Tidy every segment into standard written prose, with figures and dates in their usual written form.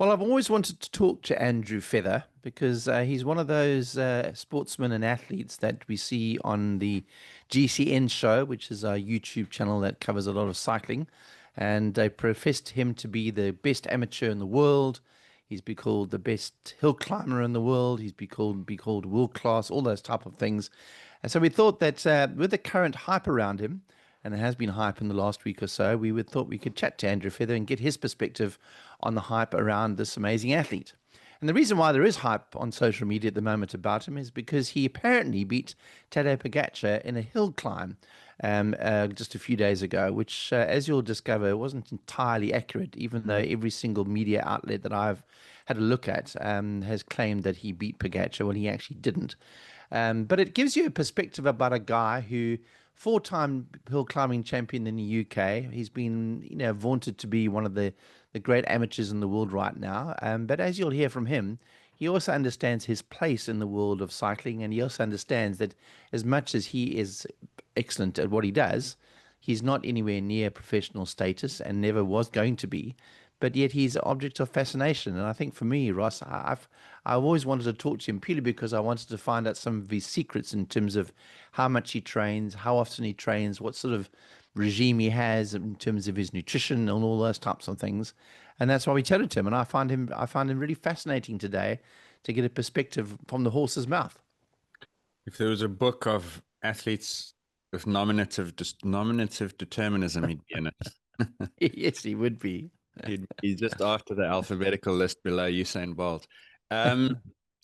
Well, I've always wanted to talk to Andrew Feather because he's one of those sportsmen and athletes that we see on the GCN show, which is our YouTube channel that covers a lot of cycling. And they professed him to be the best amateur in the world. He's been called the best hill climber in the world. He's be called world class, all those type of things. And so we thought that with the current hype around him, and there has been hype in the last week or so, we would thought we could chat to Andrew Feather and get his perspective on the hype around this amazing athlete. And the reason why there is hype on social media at the moment about him is because he apparently beat Tadej Pogacar in a hill climb just a few days ago, which, as you'll discover, wasn't entirely accurate, even though every single media outlet that I've had a look at has claimed that he beat Pogacar when he actually didn't. But it gives you a perspective about a guy who, four-time hill climbing champion in the UK. He's been, vaunted to be one of the great amateurs in the world right now. But as you'll hear from him, he also understands his place in the world of cycling, and he also understands that as much as he is excellent at what he does, he's not anywhere near professional status and never was going to be. But yet he's an object of fascination. And I think for me, Ross, I've always wanted to talk to him purely because I wanted to find out some of his secrets in terms of how much he trains, how often he trains, what sort of regime he has in terms of his nutrition and all those types of things. And that's why we chatted to him. And I find him really fascinating today to get a perspective from the horse's mouth. If there was a book of athletes with nominative determinism, he'd be in it. Yes, he would be. He'd be just after the alphabetical list below Usain Bolt. Um,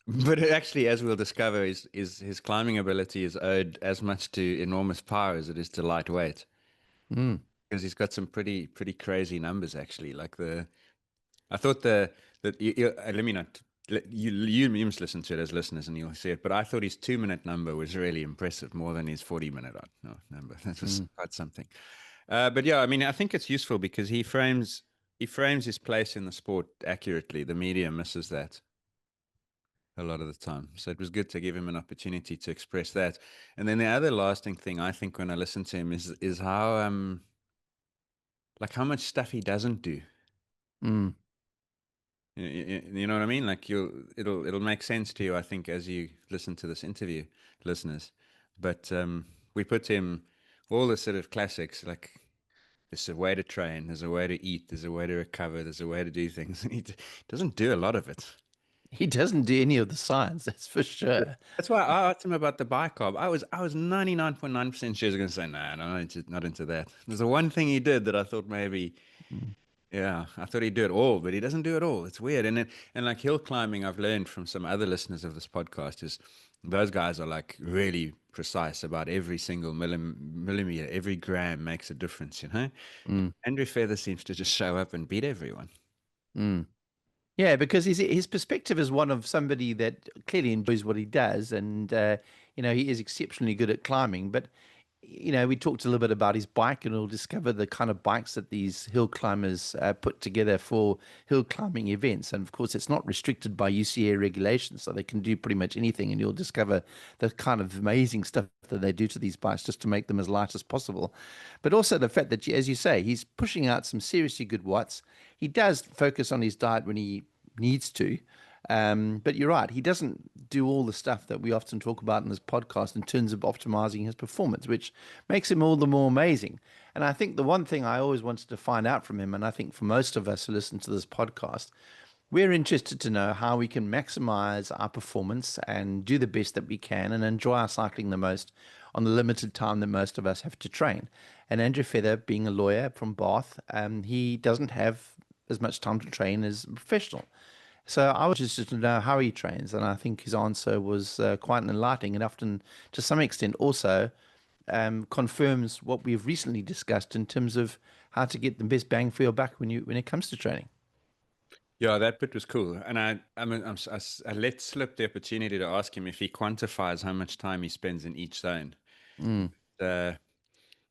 but actually, as we'll discover, his climbing ability is owed as much to enormous power as it is to lightweight. Mm. Because he's got some pretty crazy numbers actually. I thought let me not you must listen to it as listeners and you'll see it. But I thought his 2 minute number was really impressive, more than his 40 minute number. That was Mm. quite something. But yeah, I mean, I think it's useful because he frames his place in the sport accurately. The media misses that a lot of the time. So it was good to give him an opportunity to express that. And then the other lasting thing I think when I listen to him is how like how much stuff he doesn't do. Mm. You know what I mean? Like it'll make sense to you, I think, as you listen to this interview, listeners. But we put him all the sort of classics, like there's a way to train, there's a way to eat, there's a way to recover, there's a way to do things, and doesn't do a lot of it. He doesn't do any of the science, that's for sure. That's why I asked him about the bicarb. I was 99.9% sure he was going to say, no, no, not into that. There's the one thing he did that I thought maybe, Mm. yeah, I thought he'd do it all, but he doesn't do it all. It's weird. And like hill climbing, I've learned from some other listeners of this podcast is those guys are like really precise about every single millimeter, every gram makes a difference, you know? Mm. Andrew Feather seems to just show up and beat everyone. Mm. Yeah, because his perspective is one of somebody that clearly enjoys what he does, and he is exceptionally good at climbing. But we talked a little bit about his bike, and we'll discover the kind of bikes that these hill climbers put together for hill climbing events. And of course, it's not restricted by UCA regulations, so they can do pretty much anything. And you'll discover the kind of amazing stuff that they do to these bikes just to make them as light as possible. But also the fact that, as you say, he's pushing out some seriously good watts. He does focus on his diet when he needs to. But you're right, he doesn't do all the stuff that we often talk about in this podcast in terms of optimizing his performance, which makes him all the more amazing. And I think the one thing I always wanted to find out from him, and I think for most of us who listen to this podcast, we're interested to know how we can maximize our performance and do the best that we can and enjoy our cycling the most on the limited time that most of us have to train. And Andrew Feather, being a lawyer from Bath, he doesn't have as much time to train as a professional. So I was just to know how he trains, and I think his answer was quite enlightening, and often, to some extent, also confirms what we've recently discussed in terms of how to get the best bang for your buck when it comes to training. Yeah, that bit was cool. And I let slip the opportunity to ask him if he quantifies how much time he spends in each zone. Mm. Uh,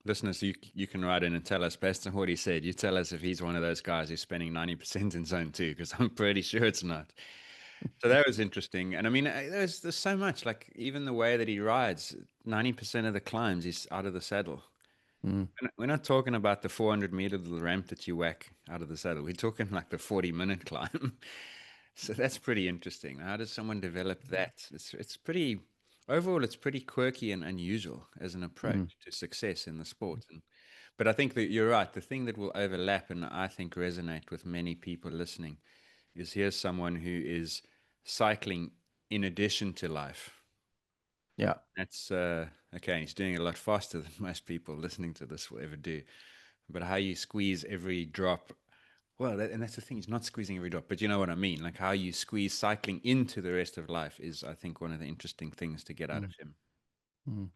Listeners, you can write in and tell us, based on what he said, you tell us if he's one of those guys who's spending 90% in zone two, because I'm pretty sure it's not. So that was interesting. And I mean, there's so much, like even the way that he rides, 90% of the climbs, he's out of the saddle. Mm, We're not talking about the 400-meter little ramp that you whack out of the saddle. We're talking like the 40-minute climb. So that's pretty interesting. How does someone develop that? It's pretty overall. It's pretty quirky and unusual as an approach mm, to success in the sport. But I think that you're right. The thing that will overlap and I think resonate with many people listening is here's someone who is cycling in addition to life. yeah. That's okay. He's doing it a lot faster than most people listening to this will ever do. But how you squeeze every drop, well, and that's the thing. He's not squeezing every drop, but you know what I mean. Like how you squeeze cycling into the rest of life is, I think, one of the interesting things to get out of Mm, him. mm.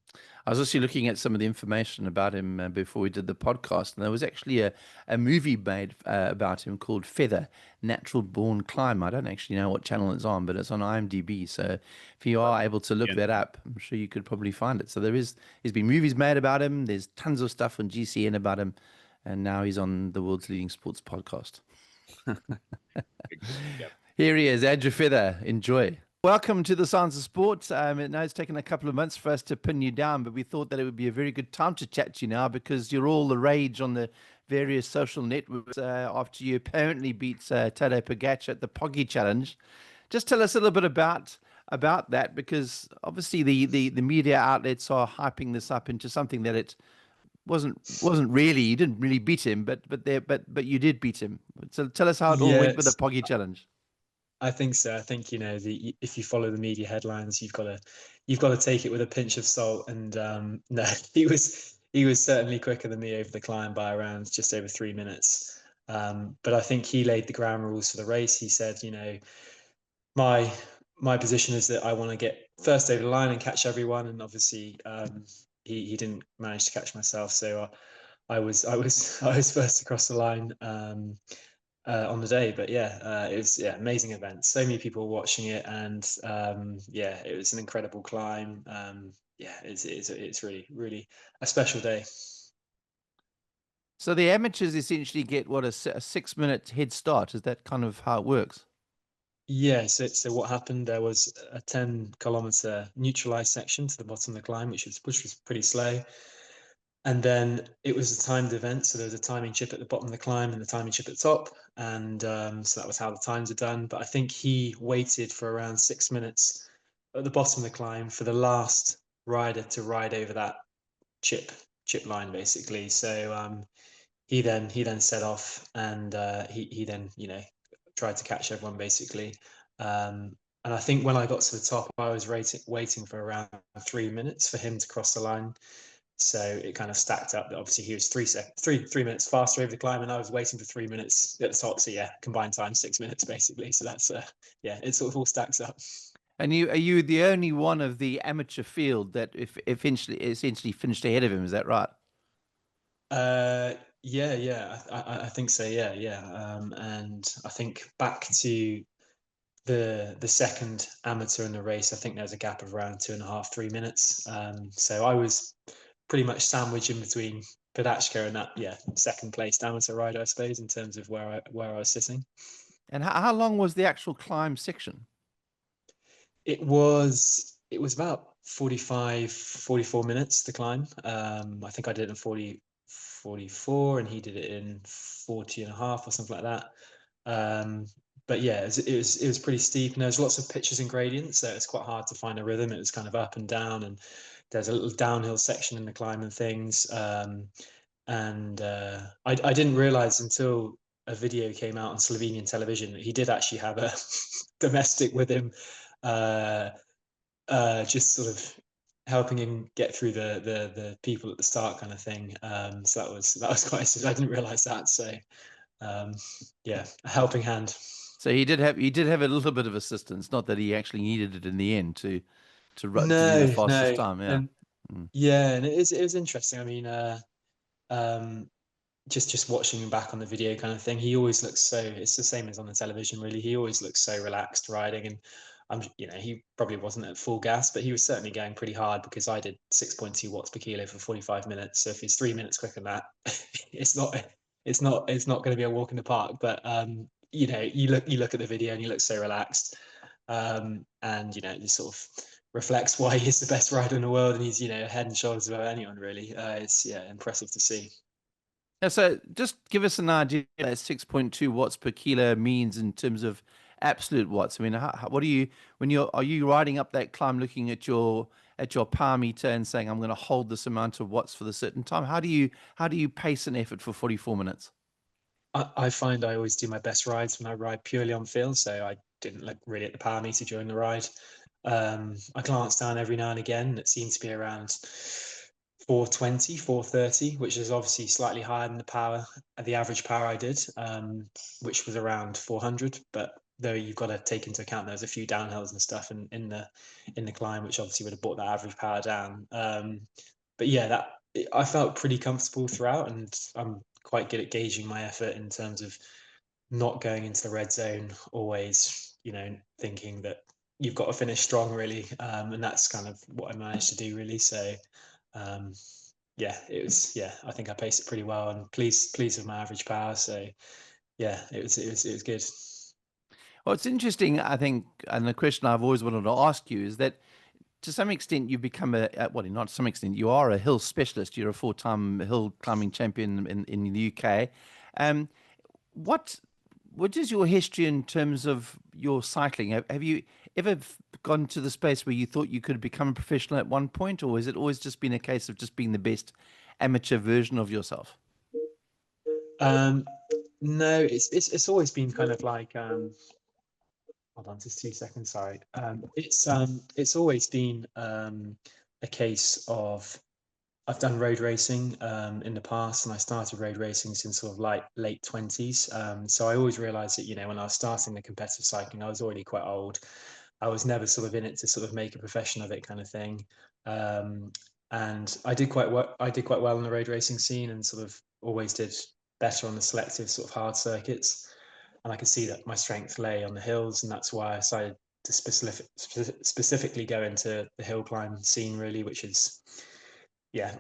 I was also looking at some of the information about him before we did the podcast, and there was actually a movie made about him called Feather, Natural Born Climber. I don't actually know what channel it's on, but it's on IMDb. So if you are able to look Yeah. that up, I'm sure you could probably find it. So there's been movies made about him. There's tons of stuff on GCN about him, and now he's on the world's leading sports podcast. Yep. Here he is, Andrew Feather. Enjoy. Welcome to the Science of Sport. I know it's taken a couple of months for us to pin you down, but we thought that it would be a very good time to chat to you now because you're all the rage on the various social networks after you apparently beat Tadej Pogacar at the Pogi Challenge. Just tell us a little bit about that because obviously the media outlets are hyping this up into something that it wasn't really. You didn't really beat him, but you did beat him. So tell us how it all went with the Yes, Pogi Challenge. I think so. I think the if you follow the media headlines, you've got to take it with a pinch of salt. And no, he was certainly quicker than me over the climb by around just over 3 minutes. But I think he laid the ground rules for the race. He said, my my position is that I want to get first over the line and catch everyone. And obviously, he didn't manage to catch myself, so I was first across the line. On the day. But yeah, it was amazing event. So many people watching it, and yeah, it was an incredible climb. Yeah, it's really a special day. So the amateurs essentially get what a 6 minute head start. Is that kind of how it works? Yeah, so what happened? There was a 10-kilometer neutralized section to the bottom of the climb, which was pretty slow. And then it was a timed event, so there was a timing chip at the bottom of the climb and the timing chip at the top, and so that was how the times are done. But I think he waited for around 6 minutes at the bottom of the climb for the last rider to ride over that chip chip line, basically. So he then set off, and he then tried to catch everyone basically. And I think when I got to the top, I was waiting for around 3 minutes for him to cross the line. So it kind of stacked up that obviously he was 3 minutes faster over the climb, and I was waiting for 3 minutes at the top. So yeah, combined time 6 minutes basically. So that's yeah, it sort of all stacks up. And are you the only one of the amateur field that if essentially finished ahead of him? Is that right? Yeah, I think so. Yeah. And I think back to the second amateur in the race, I think there's a gap of around 2.5, 3 minutes. So I was pretty much sandwiched in between Pogacar and that second place amateur rider, I suppose, in terms of where I was sitting. And how long was the actual climb section? It was about 45, 44 minutes to climb. I think I did it in 44, and he did it in 40 and a half or something like that. But yeah, it was pretty steep, and there's lots of pitches and gradients, so it's quite hard to find a rhythm. It was kind of up and down, and there's a little downhill section in the climb and things. And I didn't realize until a video came out on Slovenian television that he did actually have a domestic with him, uh, just sort of helping him get through the people at the start kind of thing. So that was quite. I didn't realize that. So um, yeah, a helping hand. So he did have a little bit of assistance, not that he actually needed it in the end to do the No, fastest no, time. Yeah. and Mm. yeah, and it was interesting. I mean, um, just watching him back on the video kind of thing, he always looks so. It's the same as on the television, really. He always looks so relaxed riding, and he probably wasn't at full gas, but he was certainly going pretty hard because I did 6.2 watts per kilo for 45 minutes. So if he's 3 minutes quicker than that, it's not, it's not going to be a walk in the park. But you look at the video and he looks so relaxed, and just sort of reflects why he's the best rider in the world, and he's, you know, head and shoulders above anyone really. It's impressive to see. Yeah, so just give us an idea that 6.2 watts per kilo means in terms of absolute watts. I mean, what do you are you riding up that climb looking at your power meter and saying I'm going to hold this amount of watts for the certain time? How do you pace an effort for 44 minutes? I find I always do my best rides when I ride purely on feel, so I didn't look really at the power meter during the ride. I glance down every now and again, and it seems to be around 420, 430, which is obviously slightly higher than the average power I did, which was around 400. But though you've got to take into account there's a few downhills and stuff in the climb, which obviously would have brought that average power down. But yeah, that I felt pretty comfortable throughout, and I'm quite good at gauging my effort in terms of not going into the red zone always, you know, thinking that you've got to finish strong really. And that's kind of what I managed to do really. So um, I think I paced it pretty well, and pleased with my average power. So yeah, it was good. Well, it's interesting, I think, and the question I've always wanted to ask you is that to some extent you've become well, not to some extent, you are a hill specialist. You're a four-time hill climbing champion in the UK. Um, what what is your history in terms of your cycling? Have you ever gone to the space where you thought you could become a professional at one point, or has it always just been a case of just being the best amateur version of yourself? Um, no, it's always been kind of like hold on, just 2 seconds. Sorry. It's always been a case of I've done road racing in the past, and I started road racing since sort of like late 20s. So I always realized that, you know, when I was starting the competitive cycling, I was already quite old. I was never sort of in it to sort of make a profession of it, kind of thing. Um, and I did quite well in the road racing scene, and sort of always did better on the selective sort of hard circuits. And I could see that my strength lay on the hills, and that's why I decided to specifically go into the hill climb scene, really, which is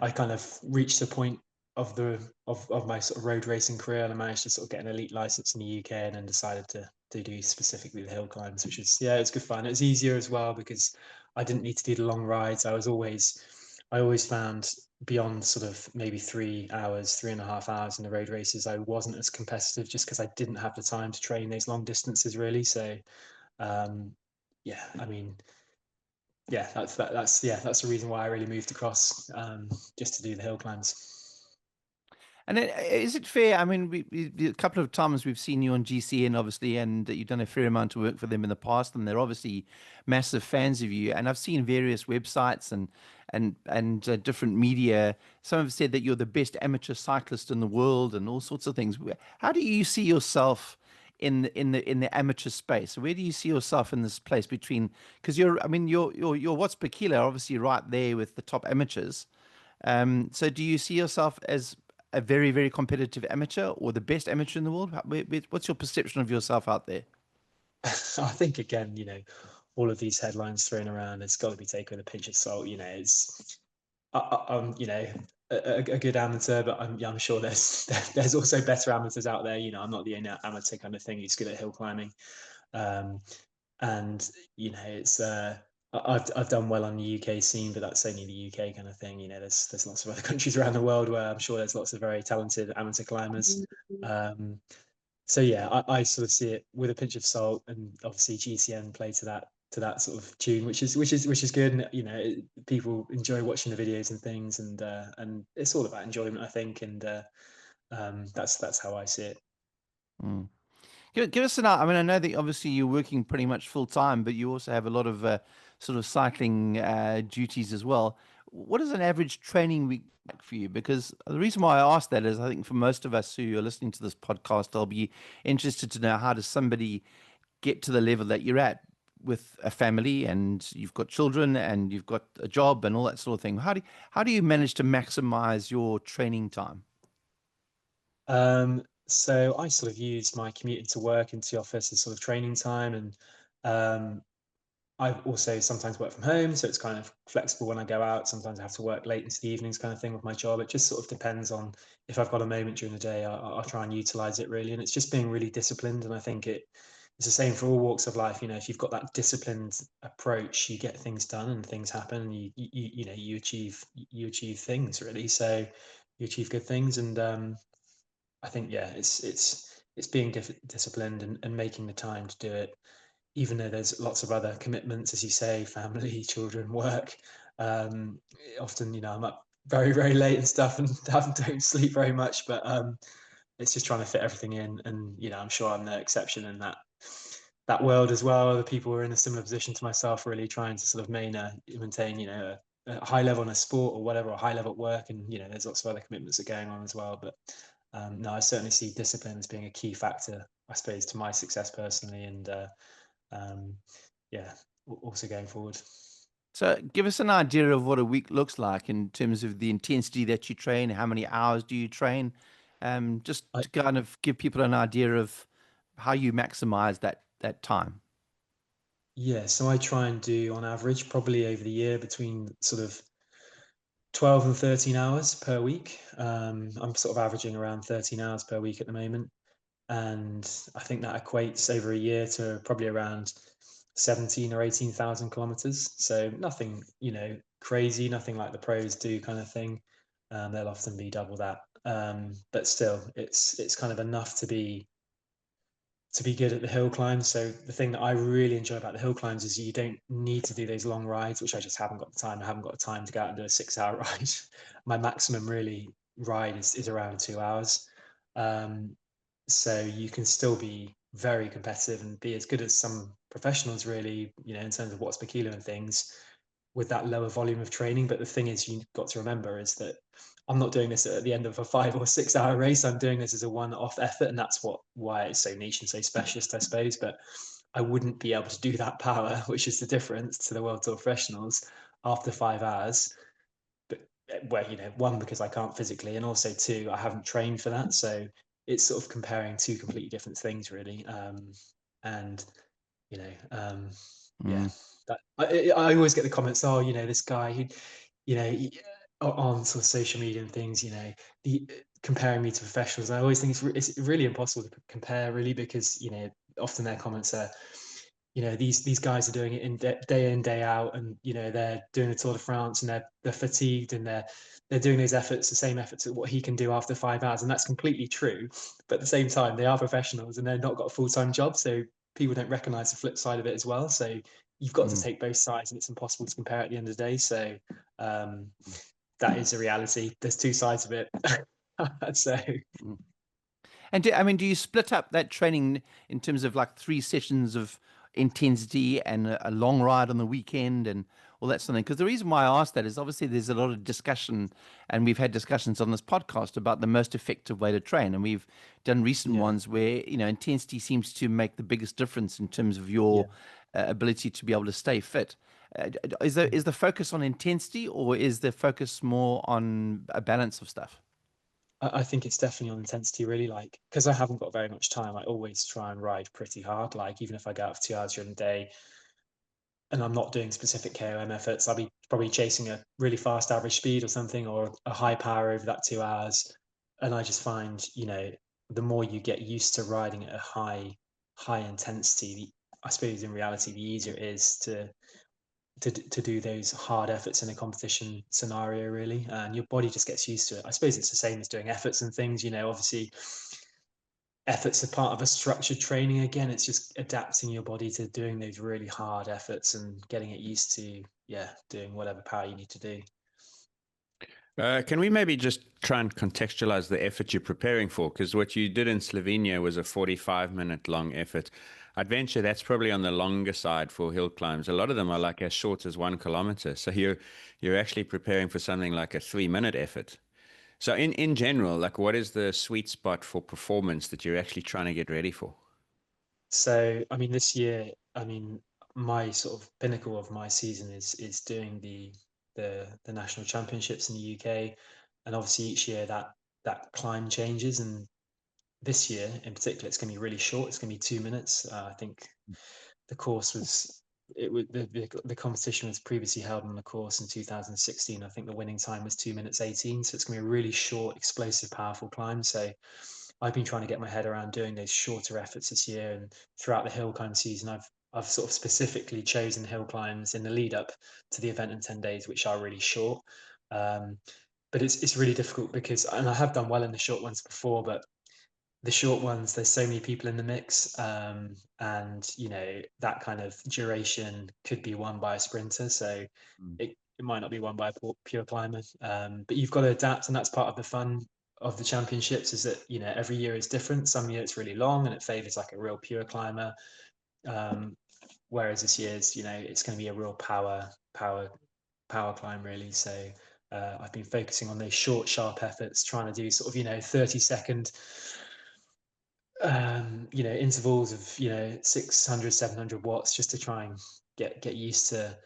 I kind of reached the point of my sort of road racing career, and I managed to sort of get an elite license in the UK, and then decided to do specifically the hill climbs, which is it's good fun. It was easier as well because I didn't need to do the long rides. I always found beyond sort of maybe 3 hours, 3.5 hours in the road races, I wasn't as competitive just because I didn't have the time to train those long distances really. So um, I mean, that's the reason why I really moved across, just to do the hill climbs. And is it fair? I mean, a couple of times we've seen you on GCN, obviously, and you've done a fair amount of work for them in the past, and they're obviously massive fans of you. And I've seen various websites and different media. Some have said that you're the best amateur cyclist in the world, and all sorts of things. How do you see yourself in the amateur space? Where do you see yourself in this place between? Because I mean, your watts per kilo are obviously right there with the top amateurs. So do you see yourself as a very, very competitive amateur or the best amateur in the world? What's your perception of yourself out there? I think again, you know, all of these headlines thrown around, it's got to be taken with a pinch of salt. You know, I'm, you know, a good amateur, but I'm sure there's also better amateurs out there. You know, I'm not the only amateur kind of thing who's good at hill climbing. Um, and you know, I've done well on the UK scene, but that's only the UK kind of thing. You know, there's lots of other countries around the world where I'm sure there's lots of very talented amateur climbers. Um, so I sort of see it with a pinch of salt, and obviously GCN play to that sort of tune, which is good. And you know, people enjoy watching the videos and things, and it's all about enjoyment, I think, and that's how I see it. Mm. Give us an. I mean, I know that obviously you're working pretty much full time, but you also have a lot of sort of cycling duties as well. What is an average training week like for you? Because the reason why I ask that is I think for most of us who are listening to this podcast, they'll be interested to know how does somebody get to the level that you're at with a family and you've got children and you've got a job and all that sort of thing. How do you manage to maximize your training time? So I sort of use my commute into work, into the office as sort of training time, and um, I also sometimes work from home, so it's kind of flexible when I go out. Sometimes I have to work late into the evenings, kind of thing, with my job. It just sort of depends on if I've got a moment during the day. I'll try and utilize it really, and it's just being really disciplined. And I think it's the same for all walks of life. If you've got that disciplined approach, you get things done and things happen, and you achieve things really. So you achieve good things, and I think it's being disciplined and making the time to do it, even though there's lots of other commitments, as you say, family, children, work. Um, Often, I'm up very, very late and stuff, and don't sleep very much. But it's just trying to fit everything in, and I'm sure I'm no exception in that world as well. Other people are in a similar position to myself, really trying to sort of maintain, a high level in a sport or whatever, or high level at work, and there's lots of other commitments that are going on as well. But no, I certainly see discipline as being a key factor, I suppose, to my success personally, and um, yeah, also going forward. So give us an idea of what a week looks like in terms of the intensity that you train. How many hours do you train? Just I, to kind of give people an idea of how you maximize that time. yeah, so I try and do on average, probably over the year, between sort of 12 and 13 hours per week. I'm sort of averaging around 13 hours per week at the moment. And I think that equates over a year to probably around 17 or 18,000 kilometers. So nothing, crazy, nothing like the pros do kind of thing. They'll often be double that. But still, it's kind of enough to be good at the hill climbs. So the thing that I really enjoy about the hill climbs is you don't need to do those long rides, which I just haven't got the time. I haven't got the time to go out and do a 6 hour ride. My maximum really ride is around 2 hours. Um, so you can still be very competitive and be as good as some professionals, really, in terms of watts per kilo and things, with that lower volume of training. But the thing is, you've got to remember is that I'm not doing this at the end of a 5 or 6 hour race. I'm doing this as a one-off effort, and that's why it's so niche and so specialist, I suppose. But I wouldn't be able to do that power, which is the difference to the World Tour professionals, after 5 hours. But well, one, because I can't physically, and also two, I haven't trained for that. So it's sort of comparing two completely different things, really. And you know, um, yeah, Mm. that I always get the comments, oh, this guy who, on sort of social media and things, the comparing me to professionals. I always think it's really impossible to compare, really, because often their comments are, these guys are doing it day in, day out, and they're doing the Tour de France, and they're fatigued, and they're doing those efforts, the same efforts at what he can do after 5 hours, and that's completely true. But at the same time, they are professionals, and they're not got a full-time job, so people don't recognize the flip side of it as well. So you've got to Mm. take both sides, and it's impossible to compare at the end of the day. So um, that is a reality. There's two sides of it. So Mm. And do you split up that training in terms of like 3 sessions of intensity and a long ride on the weekend and all that sort of thing? Because the reason why I asked that is obviously there's a lot of discussion, and we've had discussions on this podcast about the most effective way to train, and we've done recent yeah, ones where intensity seems to make the biggest difference in terms of yeah. your ability to be able to stay fit. Is the focus on intensity, or is the focus more on a balance of stuff? I think it's definitely on intensity, really. Like, because I haven't got very much time, I always try and ride pretty hard. Like, even if I go out for 2 hours during the day and I'm not doing specific KOM efforts, I'll be probably chasing a really fast average speed or something, or a high power over that 2 hours. And I just find, the more you get used to riding at a high intensity, I suppose in reality, the easier it is to do those hard efforts in a competition scenario, really, and your body just gets used to it. I suppose it's the same as doing efforts and things. Obviously efforts are part of a structured training. Again, it's just adapting your body to doing those really hard efforts and getting it used to, yeah, doing whatever power you need to do. Can we maybe just try and contextualize the effort you're preparing for? Because what you did in Slovenia was a 45-minute long effort. I'd venture that's probably on the longer side for hill climbs. A lot of them are like as short as 1 kilometer. So you're actually preparing for something like a 3-minute effort. So in general, like what is the sweet spot for performance that you're actually trying to get ready for? So, I mean, this year, my sort of pinnacle of my season is doing the national championships in the UK, and obviously each year that climb changes, and this year in particular, it's going to be really short. It's going to be 2 minutes. I think the course was it would the competition was previously held on the course in 2016. I think the winning time was 2 minutes 18. So it's going to be a really short, explosive, powerful climb. So I've been trying to get my head around doing those shorter efforts this year, and throughout the hill climb season, I've sort of specifically chosen hill climbs in the lead up to the event in 10 days, which are really short. But it's really difficult because, and I have done well in the short ones before, but the short ones, there's so many people in the mix, and that kind of duration could be won by a sprinter, so it might not be won by a pure climber. But you've got to adapt, and that's part of the fun of the championships, is that every year is different. Some year it's really long and it favors like a real pure climber, whereas this year's it's going to be a real power climb, really. So I've been focusing on those short, sharp efforts, trying to do sort of 30-second intervals of 600, 700 watts, just to try and get used to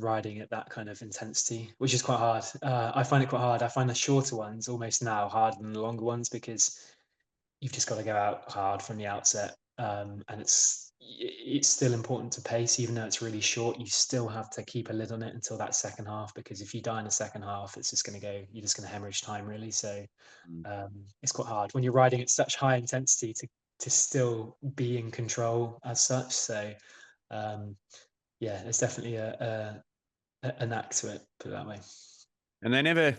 riding at that kind of intensity, which is quite hard. I find it quite hard. I find the shorter ones almost now harder than the longer ones, because you've just got to go out hard from the outset, and it's still important to pace. Even though it's really short, you still have to keep a lid on it until that second half, because if you die in the second half, it's just going to go, you're just going to hemorrhage time, really. So it's quite hard when you're riding at such high intensity to still be in control as such. So yeah, there's definitely a knack to it, put it that way. And they never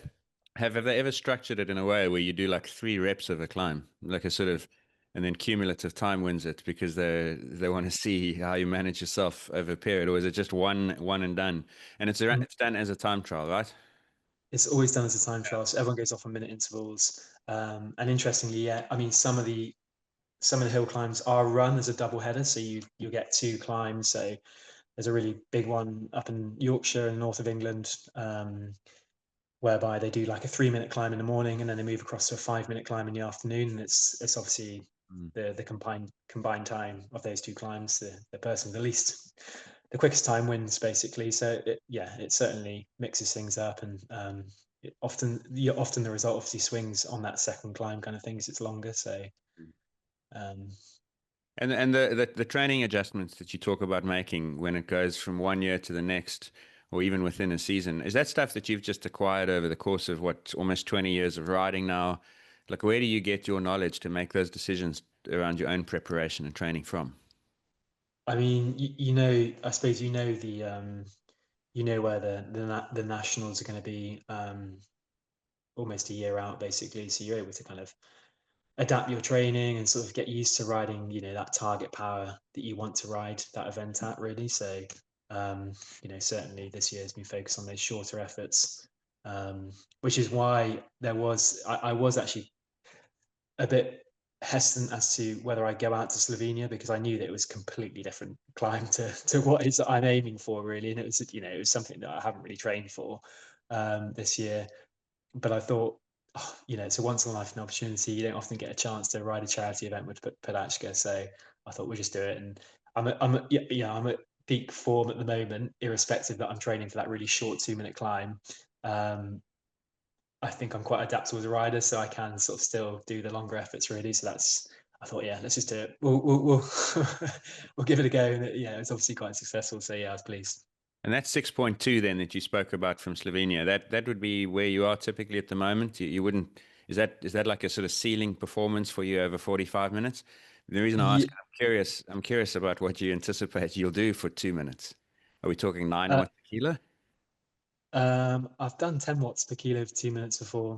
have they ever structured it in a way where you do like 3 reps of a climb, like a sort of, and then cumulative time wins it, because they want to see how you manage yourself over a period, or is it just one and done? And it's done as a time trial, right? It's always done as a time trial, so everyone goes off on minute intervals. And interestingly, yeah, I mean, some of the hill climbs are run as a double header, so you'll get 2 climbs. So there's a really big one up in Yorkshire in the north of England, whereby they do like a 3-minute climb in the morning, and then they move across to a 5-minute climb in the afternoon. And it's obviously the combined time of those 2 climbs, the person the quickest time wins, basically. So it certainly mixes things up, and often the result obviously swings on that second climb kind of thing, as it's longer. So um, And the training adjustments that you talk about making when it goes from one year to the next, or even within a season, is that stuff that you've just acquired over the course of what, almost 20 years of riding now? Like, where do you get your knowledge to make those decisions around your own preparation and training from? I mean, I suppose where the nationals are going to be, almost a year out, basically. So you're able to kind of adapt your training and sort of get used to riding, that target power that you want to ride that event at, really. So, certainly this year has been focused on those shorter efforts, which is why I was actually a bit hesitant as to whether I go out to Slovenia, because I knew that it was completely different climb to what is I'm aiming for, really. And it was, it was something that I haven't really trained for this year. But I thought, it's a once in a lifetime opportunity. You don't often get a chance to ride a charity event with Podachka. So I thought we'll just do it. And I'm at peak form at the moment, irrespective that I'm training for that really short 2-minute climb. I think I'm quite adaptable as a rider, so I can sort of still do the longer efforts, really. So I thought, yeah, let's just do it. We'll we'll give it a go. And yeah, it's obviously quite successful. So yeah, I was pleased. And that's 6.2 then that you spoke about from Slovenia. That would be where you are typically at the moment. You wouldn't, is that like a sort of ceiling performance for you over 45 minutes? The reason I ask, Yeah, I'm curious about what you anticipate you'll do for 2 minutes. Are we talking 9 uh, watts a kilo? I've done 10 watts per kilo for 2 minutes before.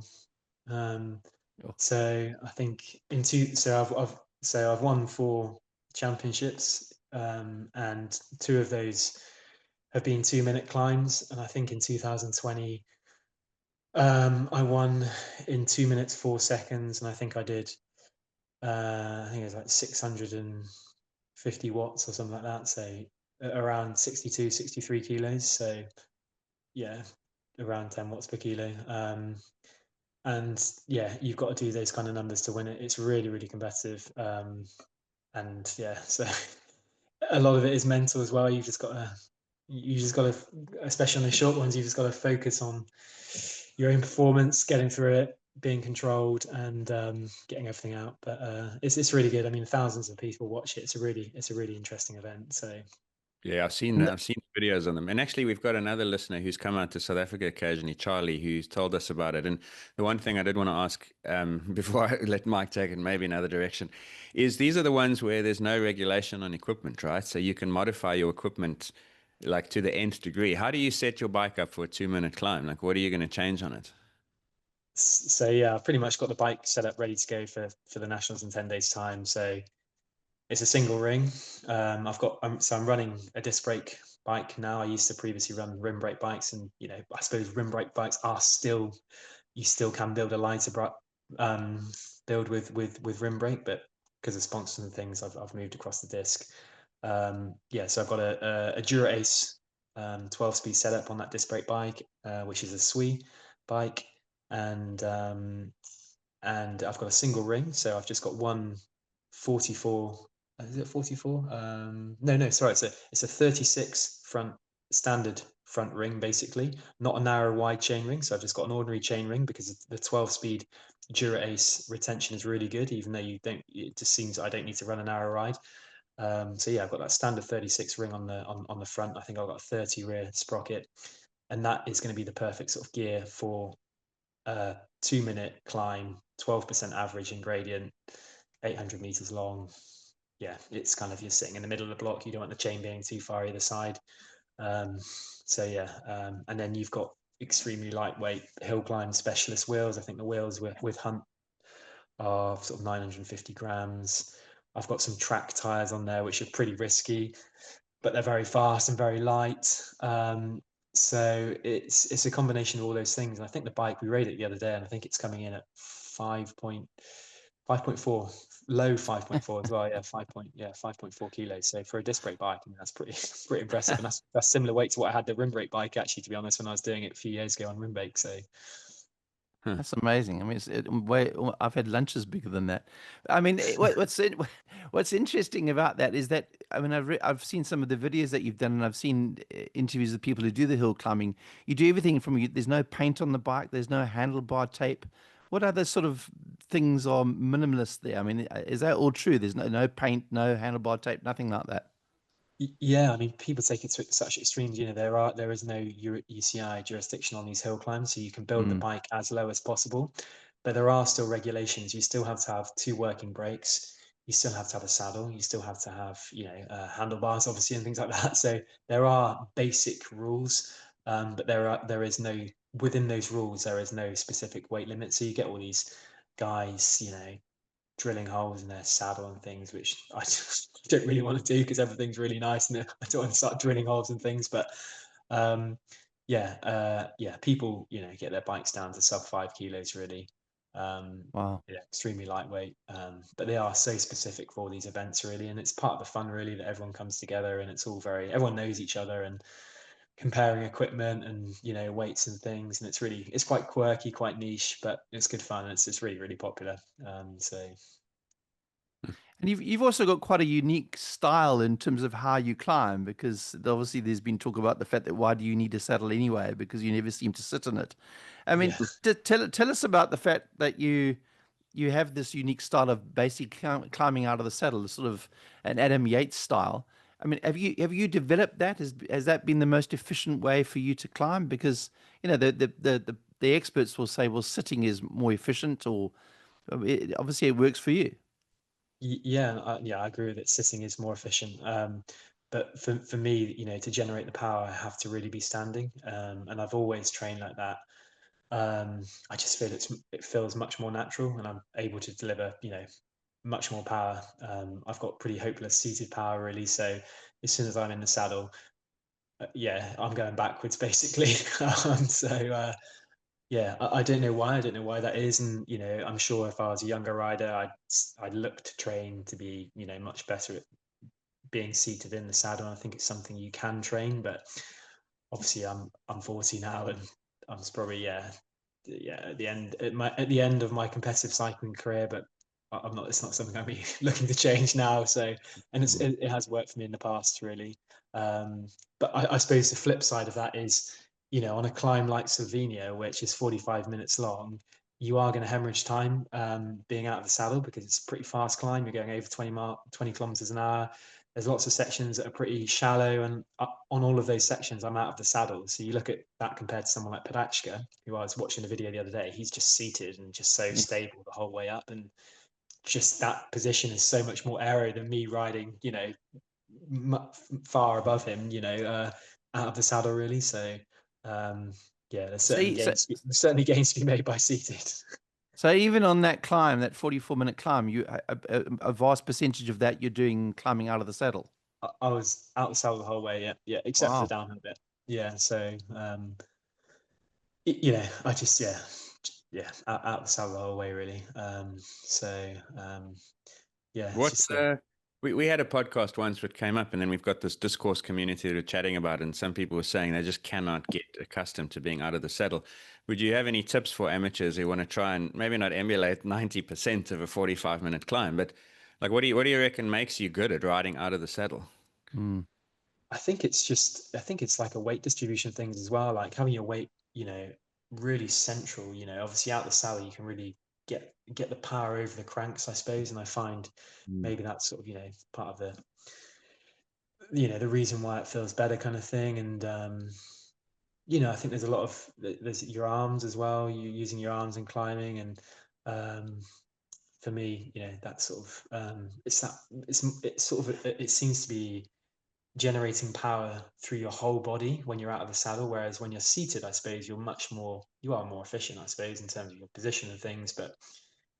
Um, Oh, so I think I've won 4 championships, and 2 of those have been 2-minute climbs. And I think in 2020, I won in 2 minutes 4 seconds, and I think I did. I think it was like 650 watts or something like that. So around 62, 63 kilos. So yeah, around 10 watts per kilo. And yeah, you've got to do those kind of numbers to win it. It's really, really competitive. And yeah, so a lot of it is mental as well. You just got to, especially on the short ones, you just got to focus on your own performance, getting through it, being controlled, and getting everything out. But it's really good. I mean, thousands of people watch it. It's a really interesting event. So Yeah, I've seen videos on them. And actually we've got another listener who's come out to South Africa occasionally, Charlie, who's told us about it. And the one thing I did want to ask before I let Mike take it maybe another direction is these are the ones where there's no regulation on equipment, right? So you can modify your equipment like to the nth degree. How do you set your bike up for a 2-minute climb? Like what are you going to change on it? So yeah, I've pretty much got the bike set up ready to go for the nationals in 10 days time. So it's a single ring. So I'm running a disc brake bike now. I used to previously run rim brake bikes, and I suppose rim brake bikes are still, you still can build a lighter build with rim brake, but because of sponsors and things, I've moved across the disc. Yeah, so I've got a Dura Ace 12-speed setup on that disc brake bike, which is a SWE bike, and I've got a single ring, so I've just got one 44. Is it 44? No, sorry, it's a 36 front standard front ring, basically, not a narrow wide chain ring. So I've just got an ordinary chain ring because the 12-speed Dura Ace retention is really good, even though it just seems I don't need to run a narrow ride. So yeah, I've got that standard 36 ring on the front. I think I've got a 30 rear sprocket, and that is going to be the perfect sort of gear for a 2-minute climb, 12% average in gradient, 800 meters long. Yeah, it's kind of, you're sitting in the middle of the block. You don't want the chain being too far either side. So yeah, and then you've got extremely lightweight hill climb specialist wheels. I think the wheels with Hunt are sort of 950 grams. I've got some track tires on there, which are pretty risky, but they're very fast and very light. So it's a combination of all those things. And I think the bike, we rode it the other day, and I think it's coming in at 5.4, low 5.4 as well. Yeah, 5.4 kilos. So for a disc brake bike, I mean, that's pretty pretty impressive. And that's similar weight to what I had the rim brake bike, actually, to be honest, when I was doing it a few years ago on rim brake. So That's amazing. I mean, I've had lunches bigger than that. I mean, what's interesting about that is that, I mean, I've seen some of the videos that you've done, and I've seen interviews with people who do the hill climbing. You do everything from there's no paint on the bike, there's no handlebar tape. What other sort of things are minimalist there? I mean, is that all true? There's no paint, no handlebar tape, nothing like that. yeah, I mean, people take it to such extremes. There is no UCI jurisdiction on these hill climbs, so you can build the Mm, bike as low as possible, but there are still regulations. You still have to have two working brakes. You still have to have a saddle. You still have to have, handlebars, obviously, and things like that. So there are basic rules, but there is no, within those rules, there is no specific weight limit. So you get all these guys, drilling holes in their saddle and things, which I just don't really want to do because everything's really nice and I don't want to start drilling holes and things. But um, yeah, people, get their bikes down to sub 5 kilos really. wow. Yeah, extremely lightweight. But they are so specific for all these events really, and it's part of the fun really that everyone comes together and it's all everyone knows each other and comparing equipment and weights and things, and it's quite quirky, quite niche, but it's good fun and it's really really popular. So And you've also got quite a unique style in terms of how you climb, because obviously there's been talk about the fact that why do you need a saddle anyway, because you never seem to sit in it. I mean, yeah. tell us about the fact that you have this unique style of basically climbing out of the saddle, sort of an Adam Yates style. I mean, have you developed that? Has that been the most efficient way for you to climb? Because the experts will say, well, sitting is more efficient, or obviously it works for you. Yeah, I agree with it. Sitting is more efficient. But for me, to generate the power, I have to really be standing. And I've always trained like that. I just feel it feels much more natural, and I'm able to deliver, much more power. I've got pretty hopeless seated power, really. So as soon as I'm in the saddle, yeah, I'm going backwards basically. So yeah, I don't know why. I don't know why that is, and I'm sure if I was a younger rider, I'd look to train to be, much better at being seated in the saddle. I think it's something you can train, but obviously I'm 40 now, and I'm probably at the end of my competitive cycling career, but I'm not. It's not something I'm really looking to change now. So, and it has worked for me in the past, really. But I suppose the flip side of that is, on a climb like Slovenia, which is 45 minutes long, you are going to hemorrhage time being out of the saddle because it's a pretty fast climb. You're going over 20 kilometers an hour. there's lots of sections that are pretty shallow, and on all of those sections, I'm out of the saddle. So you look at that compared to someone like Pogacar, who I was watching a video the other day. He's just seated and just so Yeah. stable the whole way up, and just that position is so much more aero than me riding, far above him, out of the saddle really. So yeah, there's certainly See, so, gains to be made by seated. so even on that climb, that 44-minute climb, a vast percentage of that you're doing climbing out of the saddle. I was out the saddle the whole way, yeah, except for the Wow. downhill bit. Yeah, so I just out the saddle the whole way really. Yeah, it's What's just yeah. we had a podcast once that came up, and then we've got this discourse community that are chatting about it, and some people were saying they just cannot get accustomed to being out of the saddle. Would you have any tips for amateurs who want to try and maybe not emulate 90% of a 45-minute climb, but like what do you reckon makes you good at riding out of the saddle? Mm. I think it's like a weight distribution things as well, like having your weight, really central. Obviously out the saddle you can really get the power over the cranks, I suppose, and I find Mm. maybe that's sort of part of the reason why it feels better kind of thing. And I think there's a lot of there's your arms as well. You're using your arms in climbing, and for me, that sort of it's sort of it seems to be generating power through your whole body when you're out of the saddle. Whereas when you're seated, I suppose you are more efficient, I suppose, in terms of your position and things, but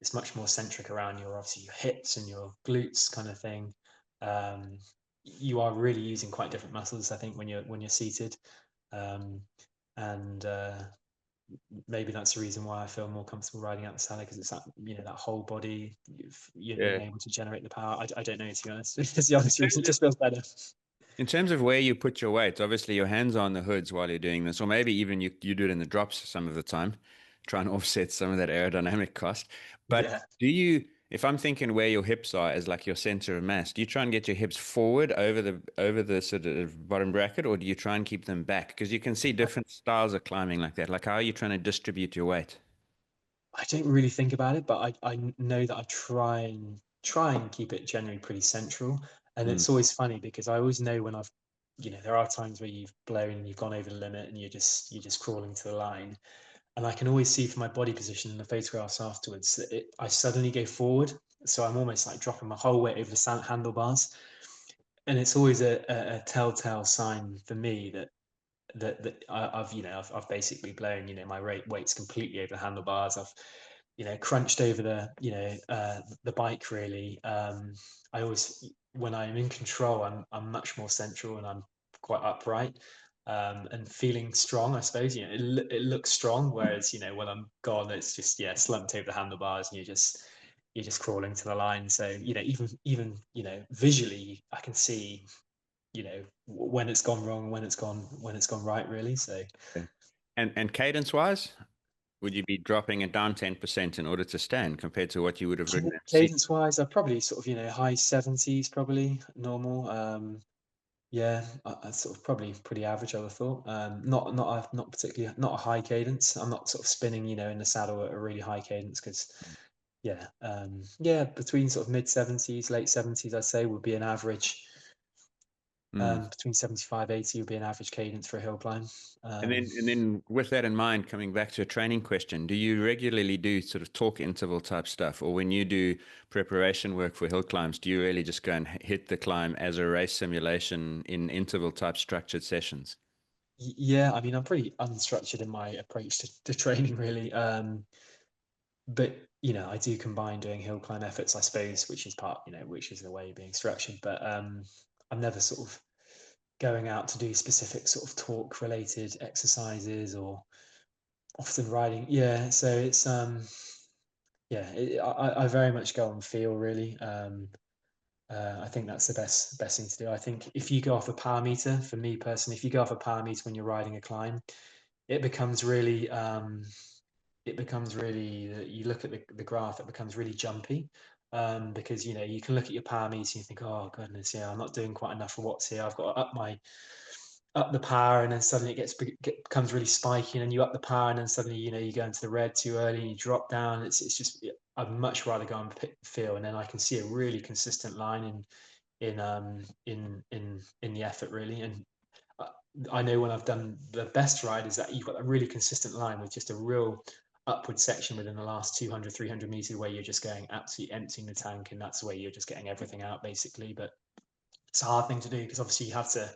it's much more centric around obviously your hips and your glutes kind of thing. You are really using quite different muscles, I think, when you're seated. Um, and maybe that's the reason why I feel more comfortable riding out the saddle, because it's that that whole body, being Yeah. able to generate the power. I don't know, to be honest. It's the honest reason. It just feels better. In terms of where you put your weight, obviously your hands are on the hoods while you're doing this, or maybe even you do it in the drops some of the time, try and offset some of that aerodynamic cost. But Yeah. if I'm thinking where your hips are as like your center of mass, do you try and get your hips forward over the sort of bottom bracket, or do you try and keep them back? Because you can see different styles of climbing like that. Like how are you trying to distribute your weight? I don't really think about it, but I know that I try and keep it generally pretty central. And Mm. it's always funny because I always know when there are times where you've blown and you've gone over the limit and you're just crawling to the line. And I can always see from my body position in the photographs afterwards that I suddenly go forward. So I'm almost like dropping my whole weight over the handlebars. And it's always a telltale sign for me that I've basically blown my weight's completely over the handlebars. I've crunched over the bike really. I always, when I'm in control, I'm much more central and I'm quite upright, and feeling strong, I suppose. It looks strong, whereas when I'm gone, it's just slumped over the handlebars, and you're just crawling to the line. So even visually I can see when it's gone wrong, when it's gone right, really. So Okay. And cadence wise, would you be dropping it down 10% in order to stand compared to what you would have ridden at seat? cadence wise, I probably sort of high 70s, probably normal. Yeah, I sort of probably pretty average, I would have thought. Not particularly, not a high cadence. I'm not sort of spinning in the saddle at a really high cadence, because between sort of mid 70s, late 70s, I'd say would be an average. Mm. Between 75, 80 would be an average cadence for a hill climb. And then with that in mind, coming back to a training question, do you regularly do sort of talk interval type stuff? Or when you do preparation work for hill climbs, do you really just go and hit the climb as a race simulation in interval type structured sessions? Yeah, I mean, I'm pretty unstructured in my approach to training, really. But I do combine doing hill climb efforts, I suppose, which is the way being structured. But I'm never sort of going out to do specific sort of talk related exercises, or often riding. Yeah, so it's I very much go on feel, really. I think that's the best thing to do. I think if you go off a power meter, for me personally, if you go off a power meter when you're riding a climb, it becomes really you look at the graph, it becomes really jumpy, because you can look at your power meter and you think, oh goodness, yeah, I'm not doing quite enough for watts here. I've got to up the power, and then suddenly becomes really spiky, and then you up the power, and then suddenly you go into the red too early and you drop down. It's just, I'd much rather go and feel, and then I can see a really consistent line in the effort really. And I know when I've done the best ride is that you've got a really consistent line with just a real upward section within the last 200, 300 meters where you're just going absolutely emptying the tank, and that's where you're just getting everything out basically. But it's a hard thing to do because obviously you have to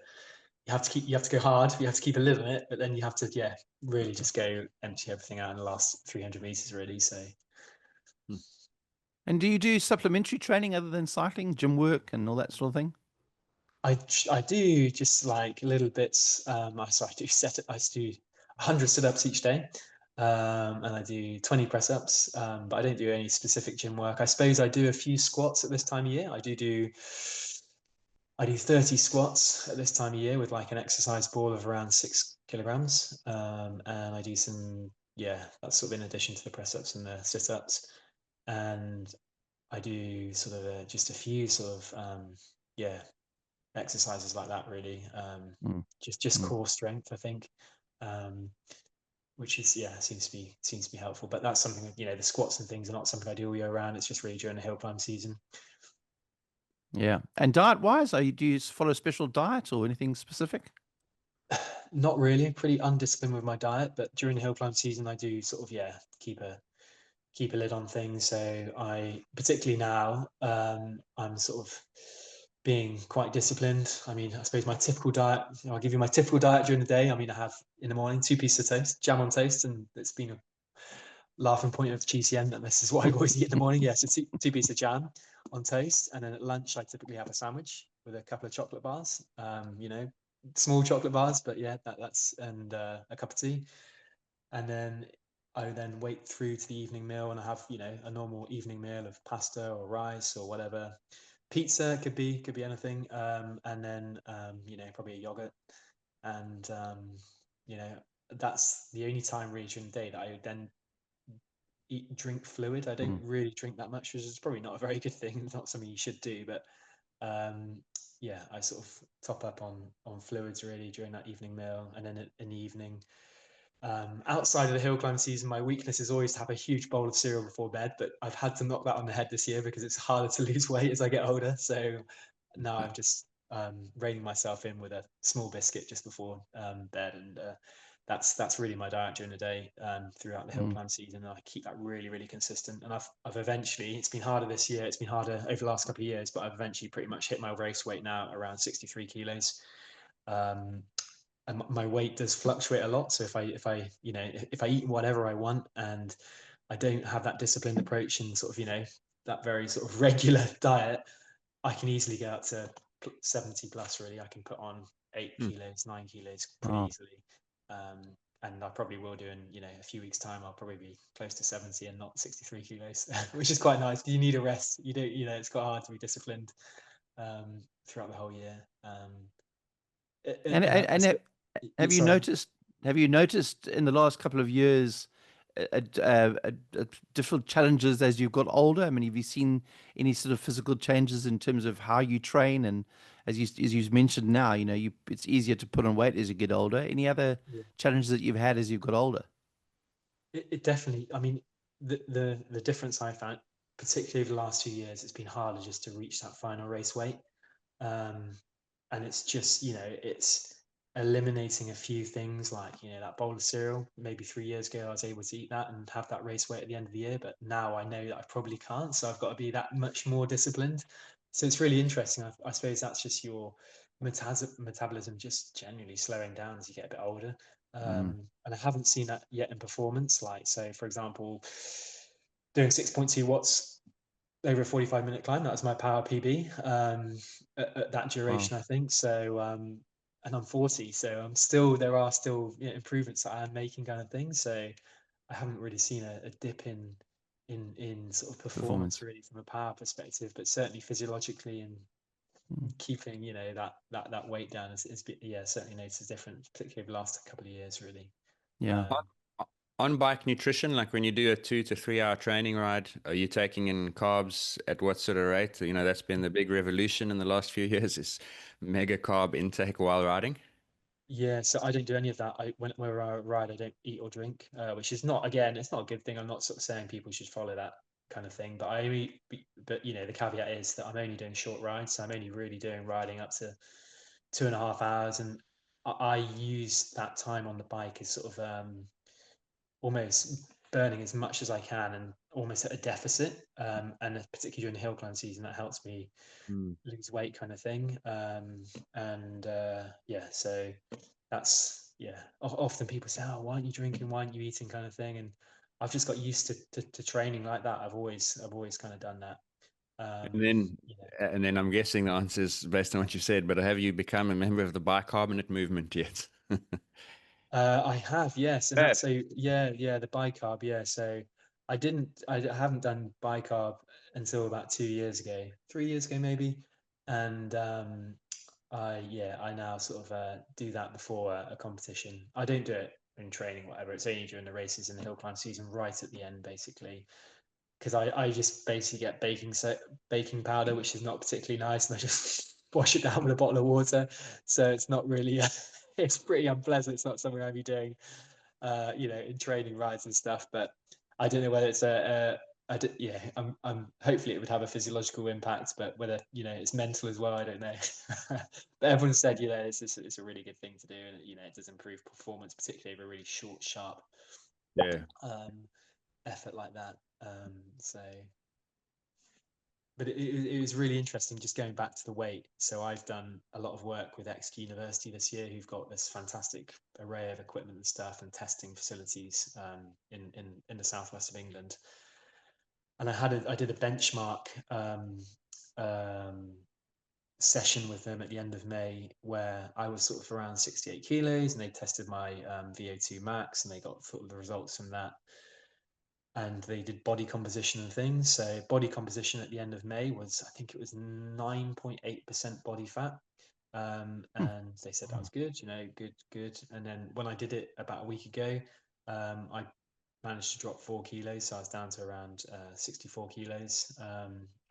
go hard, you have to keep a limit, but then you have to really just go empty everything out in the last 300 meters really. So And do you do supplementary training other than cycling, gym work, and all that sort of thing? I do just like little bits. I do 100 sit-ups each day, and I do 20 press-ups. But I don't do any specific gym work. I suppose I do a few squats at this time of year. I do 30 squats at this time of year with like an exercise ball of around 6 kilograms, and I do some that's sort of in addition to the press-ups and the sit-ups, and I do sort of just a few sort of exercises like that really, just core strength I think, which is seems to be helpful. But that's something the squats and things are not something I do all year round. It's just really during the hill climb season. Yeah. And diet wise, do you follow a special diet or anything specific? Not really, pretty undisciplined with my diet, but during the hill climb season I do sort of keep a lid on things. So I particularly now I'm sort of being quite disciplined. I mean, I suppose my typical diet, I'll give you my typical diet during the day. I mean, I have in the morning 2 pieces of toast, jam on toast, and it's been a laughing point of GCN that this is what I always eat in the morning. Yes, it's two pieces of jam on toast. And then at lunch, I typically have a sandwich with a couple of chocolate bars, small chocolate bars, but that's, and a cup of tea. And then I then wait through to the evening meal, and I have a normal evening meal of pasta or rice or whatever. Pizza could be anything, and then probably a yogurt, and that's the only time really during the day that I would then drink fluid. I don't really drink that much, which is probably not a very good thing. It's not something you should do, but I sort of top up on fluids really during that evening meal, and then in the evening. Outside of the hill climb season, my weakness is always to have a huge bowl of cereal before bed, but I've had to knock that on the head this year because it's harder to lose weight as I get older. So now I'm just reining myself in with a small biscuit just before bed, and that's really my diet during the day throughout the hill climb season. And I keep that really, really consistent. And I've eventually, it's been harder this year, it's been harder over the last couple of years, but I've eventually pretty much hit my race weight now around 63 kilos. And my weight does fluctuate a lot. So if I eat whatever I want and I don't have that disciplined approach and sort of that very sort of regular diet, I can easily get up to 70 plus. Really, I can put on 8 kilos, 9 kilos pretty easily. And I probably will do in a few weeks' time. I'll probably be close to 70 and not 63 kilos, which is quite nice. You need a rest. You don't, it's quite hard to be disciplined throughout the whole year. And have you noticed in the last couple of years different challenges as you've got older? I mean, have you seen any sort of physical changes in terms of how you train? And as you mentioned now, it's easier to put on weight as you get older. Any other challenges that you've had as you've got older? It definitely, I mean, the difference I found, particularly over the last 2 years, it's been harder just to reach that final race weight. And it's just, it's eliminating a few things like, that bowl of cereal. Maybe 3 years ago, I was able to eat that and have that race weight at the end of the year. But now I know that I probably can't. So I've got to be that much more disciplined. So it's really interesting. I suppose that's just your metabolism just generally slowing down as you get a bit older. And I haven't seen that yet in performance. Like, so for example, doing 6.2 watts over a 45-minute climb, that was my power PB at that duration, I think. So, and I'm 40, so there are still improvements that I'm making, kind of thing. So I haven't really seen a dip in sort of performance really from a power perspective, but certainly physiologically and keeping that weight down is certainly noticed a difference, particularly over the last couple of years really. On bike nutrition, like when you do a 2 to 3 hour training ride, are you taking in carbs at what sort of rate? That's been the big revolution in the last few years, is mega carb intake while riding. Yeah, so I don't do any of that. Whenever I ride, I don't eat or drink, which is not, again, it's not a good thing. I'm not sort of saying people should follow that kind of thing. But the caveat is that I'm only doing short rides, so I'm only really doing riding up to 2.5 hours, and I use that time on the bike as sort of almost burning as much as I can and almost at a deficit. And particularly during the hill climb season, that helps me lose weight, kind of thing. So that's Often people say, "Oh, why aren't you drinking? Why aren't you eating?" kind of thing, and I've just got used to training like that. I've always kind of done that. And then I'm guessing the answer is based on what you said, but have you become a member of the bicarbonate movement yet? I have, yes, and that's the bicarb, yeah. So I haven't done bicarb until about 2 years ago, 3 years ago maybe, and I now sort of do that before a competition. I don't do it in training, whatever. It's only during the races in the hill climb season, right at the end, basically, because I just basically get baking powder, which is not particularly nice, and I just wash it down with a bottle of water. So it's not really, it's pretty unpleasant. It's not something I'd be doing, in training rides and stuff. But I don't know whether it's I'm hopefully it would have a physiological impact, but whether it's mental as well, I don't know. But everyone said it's a really good thing to do, and it does improve performance, particularly over a really short, sharp effort like that. But it was really interesting just going back to the weight. So I've done a lot of work with Exeter University this year, who've got this fantastic array of equipment and stuff and testing facilities in the southwest of England. And I did a benchmark session with them at the end of May, where I was sort of around 68 kilos, and they tested my VO2 max, and they got sort of the results from that. And they did body composition and things. So body composition at the end of May was, I think it was 9.8% body fat. And they said that was good, good. And then when I did it about a week ago, I managed to drop 4 kilos. So I was down to around 64 kilos.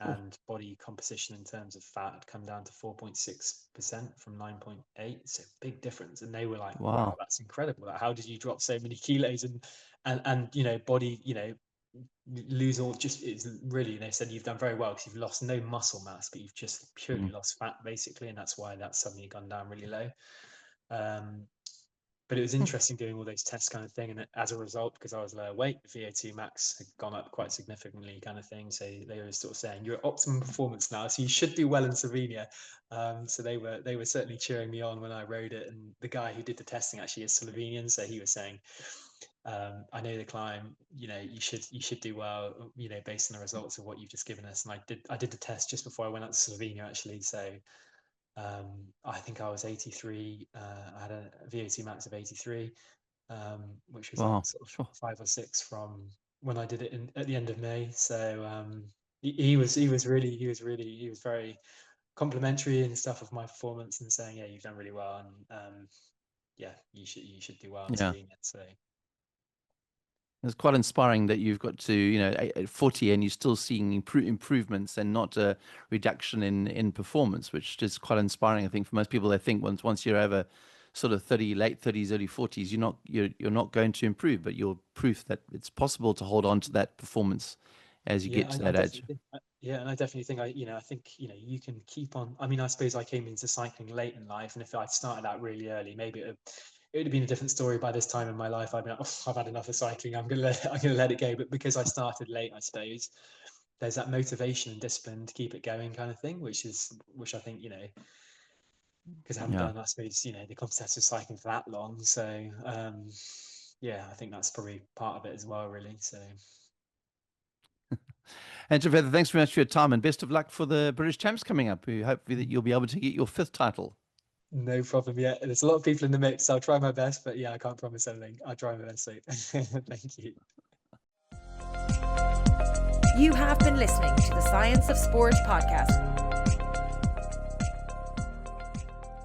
And body composition in terms of fat had come down to 4.6% from 9.8. So big difference. And they were like, wow, that's incredible. Like, how did you drop so many kilos? And body, lose all, just, it's really, they said you've done very well because you've lost no muscle mass, but you've just purely lost fat, basically, and that's why that's suddenly gone down really low. But it was interesting doing all those tests, kind of thing, and as a result, because I was lower weight, the VO2 max had gone up quite significantly, kind of thing. So they were sort of saying you're at optimum performance now, so you should do well in Slovenia. So they were certainly cheering me on when I rode it. And the guy who did the testing actually is Slovenian, so he was saying, I know the climb, you should do well, based on the results of what you've just given us. And I did the test just before I went out to Slovenia, actually. So I think I was 83. I had a VO2 max of 83, which was up sort of 5 or 6 from when I did it at the end of May. So he was very complimentary and stuff of my performance, and saying, yeah, you've done really well, and you should do well in Slovenia. So it's quite inspiring that you've got to, at 40 and you're still seeing improvements and not a reduction in performance, which is quite inspiring. I think for most people, they think once you're over sort of 30, late 30s, early 40s, you're not going to improve, but you're proof that it's possible to hold on to that performance as you get to that age. And I definitely think I think you can keep on. I mean, I suppose I came into cycling late in life, and if I'd started out really early, maybe it would have been a different story by this time in my life. I'd be like, I've had enough of cycling. I'm gonna let it go. But because I started late, I suppose there's that motivation and discipline to keep it going, kind of thing, which I think, because I haven't done, I suppose, the competitive cycling for that long. So I think that's probably part of it as well, really. So Andrew Feather, thanks very much for your time, and best of luck for the British Champs coming up. We hope that you'll be able to get your 5th title. No problem. Yeah, there's a lot of people in the mix. I'll try my best, but I can't promise anything. I'll try my best. So thank you. You have been listening to the Science of Sport podcast.